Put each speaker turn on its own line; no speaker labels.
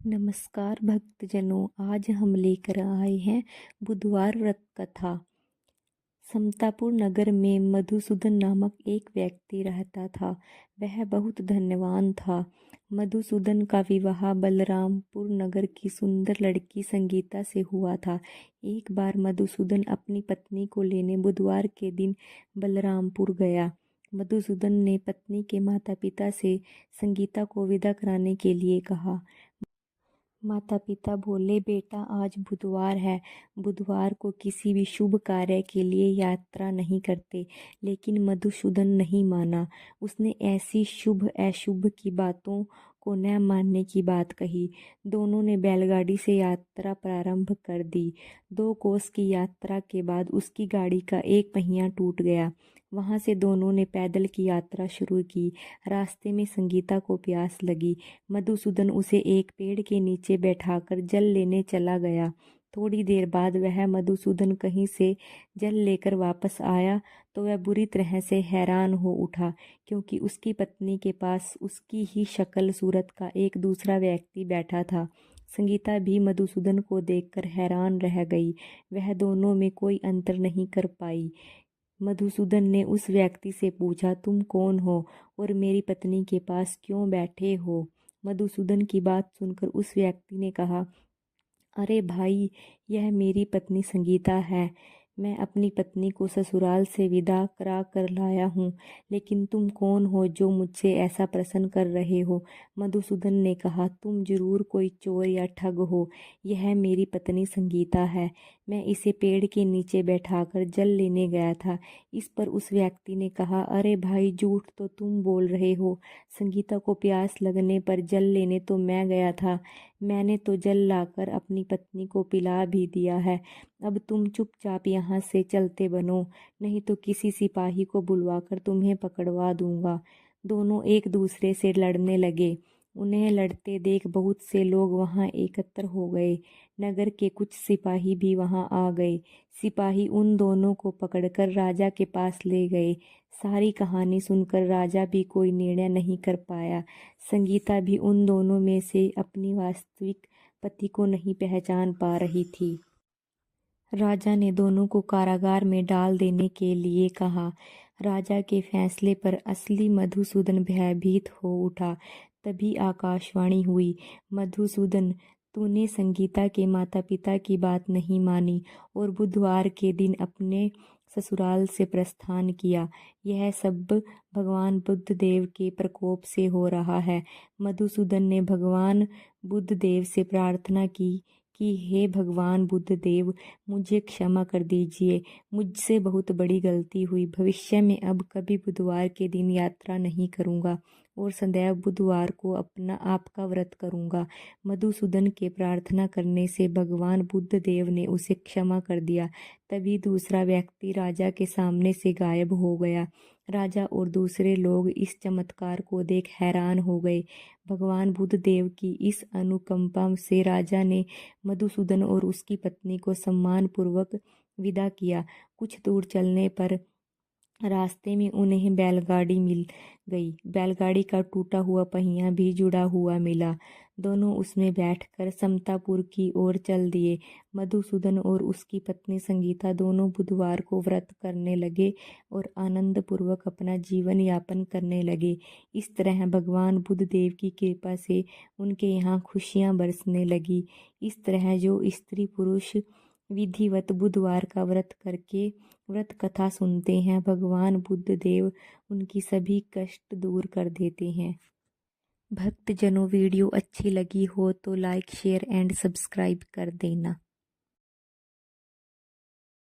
नमस्कार भक्तजनों, आज हम लेकर आए हैं बुधवार व्रत कथा। समतापुर नगर में मधुसूदन नामक एक व्यक्ति रहता था। वह बहुत धनवान था। मधुसूदन का विवाह बलरामपुर नगर की सुंदर लड़की संगीता से हुआ था। एक बार मधुसूदन अपनी पत्नी को लेने बुधवार के दिन बलरामपुर गया। मधुसूदन ने पत्नी के माता पिता से संगीता को विदा कराने के लिए कहा। माता पिता बोले, बेटा आज बुधवार है। बुधवार को किसी भी शुभ कार्य के लिए यात्रा नहीं करते। लेकिन मधुसूदन नहीं माना। उसने ऐसी शुभ अशुभ की बातों को न मानने की बात कही। दोनों ने बैलगाड़ी से यात्रा प्रारंभ कर दी। 2 कोस की यात्रा के बाद उसकी गाड़ी का एक पहिया टूट गया। वहां से दोनों ने पैदल की यात्रा शुरू की। रास्ते में संगीता को प्यास लगी। मधुसूदन उसे एक पेड़ के नीचे बैठाकर जल लेने चला गया। थोड़ी देर बाद वह मधुसूदन कहीं से जल लेकर वापस आया तो वह बुरी तरह से हैरान हो उठा, क्योंकि उसकी पत्नी के पास उसकी ही शक्ल सूरत का एक दूसरा व्यक्ति बैठा था। संगीता भी मधुसूदन को देखकर हैरान रह गई। वह दोनों में कोई अंतर नहीं कर पाई। मधुसूदन ने उस व्यक्ति से पूछा, तुम कौन हो और मेरी पत्नी के पास क्यों बैठे हो? मधुसूदन की बात सुनकर उस व्यक्ति ने कहा, अरे भाई, यह मेरी पत्नी संगीता है। मैं अपनी पत्नी को ससुराल से विदा करा कर लाया हूँ। लेकिन तुम कौन हो जो मुझसे ऐसा प्रश्न कर रहे हो? मधुसूदन ने कहा, तुम जरूर कोई चोर या ठग हो। यह मेरी पत्नी संगीता है। मैं इसे पेड़ के नीचे बैठाकर जल लेने गया था। इस पर उस व्यक्ति ने कहा, अरे भाई, झूठ तो तुम बोल रहे हो। संगीता को प्यास लगने पर जल लेने तो मैं गया था। मैंने तो जल लाकर अपनी पत्नी को पिला भी दिया है। अब तुम चुपचाप यहाँ से चलते बनो, नहीं तो किसी सिपाही को बुलवाकर तुम्हें पकड़वा दूंगा। दोनों एक दूसरे से लड़ने लगे। उन्हें लड़ते देख बहुत से लोग वहां एकत्र हो गए। नगर के कुछ सिपाही भी वहां आ गए। सिपाही उन दोनों को पकड़कर राजा के पास ले गए। सारी कहानी सुनकर राजा भी कोई निर्णय नहीं कर पाया। संगीता भी उन दोनों में से अपनी वास्तविक पति को नहीं पहचान पा रही थी। राजा ने दोनों को कारागार में डाल देने के लिए कहा। राजा के फैसले पर असली मधुसूदन भयभीत हो उठा। तभी आकाशवाणी हुई, मधुसूदन, तूने संगीता के माता पिता की बात नहीं मानी और बुधवार के दिन अपने ससुराल से प्रस्थान किया। यह सब भगवान बुद्ध देव के प्रकोप से हो रहा है। मधुसूदन ने भगवान बुद्ध देव से प्रार्थना की कि हे भगवान बुद्ध देव, मुझे क्षमा कर दीजिए। मुझसे बहुत बड़ी गलती हुई। भविष्य में अब कभी बुधवार के दिन यात्रा नहीं करूँगा और सदैव बुधवार को अपना आपका व्रत करूँगा। मधुसूदन के प्रार्थना करने से भगवान बुद्ध देव ने उसे क्षमा कर दिया। तभी दूसरा व्यक्ति राजा के सामने से गायब हो गया। राजा और दूसरे लोग इस चमत्कार को देख हैरान हो गए। भगवान बुद्ध देव की इस अनुकंपा से राजा ने मधुसूदन और उसकी पत्नी को सम्मानपूर्वक विदा किया। कुछ दूर चलने पर रास्ते में उन्हें बैलगाड़ी मिल गई। बैलगाड़ी का टूटा हुआ पहिया भी जुड़ा हुआ मिला। दोनों उसमें बैठकर समतापुर की ओर चल दिए। मधुसूदन और उसकी पत्नी संगीता दोनों बुधवार को व्रत करने लगे और आनंद पूर्वक अपना जीवन यापन करने लगे। इस तरह भगवान बुद्ध देव की कृपा से उनके यहाँ खुशियाँ बरसने लगी। इस तरह जो स्त्री पुरुष विधिवत बुधवार का व्रत करके व्रत कथा सुनते हैं, भगवान बुद्ध देव उनकी सभी कष्ट दूर कर देते हैं। भक्तजनों, वीडियो अच्छी लगी हो तो लाइक, शेयर एंड सब्सक्राइब कर देना।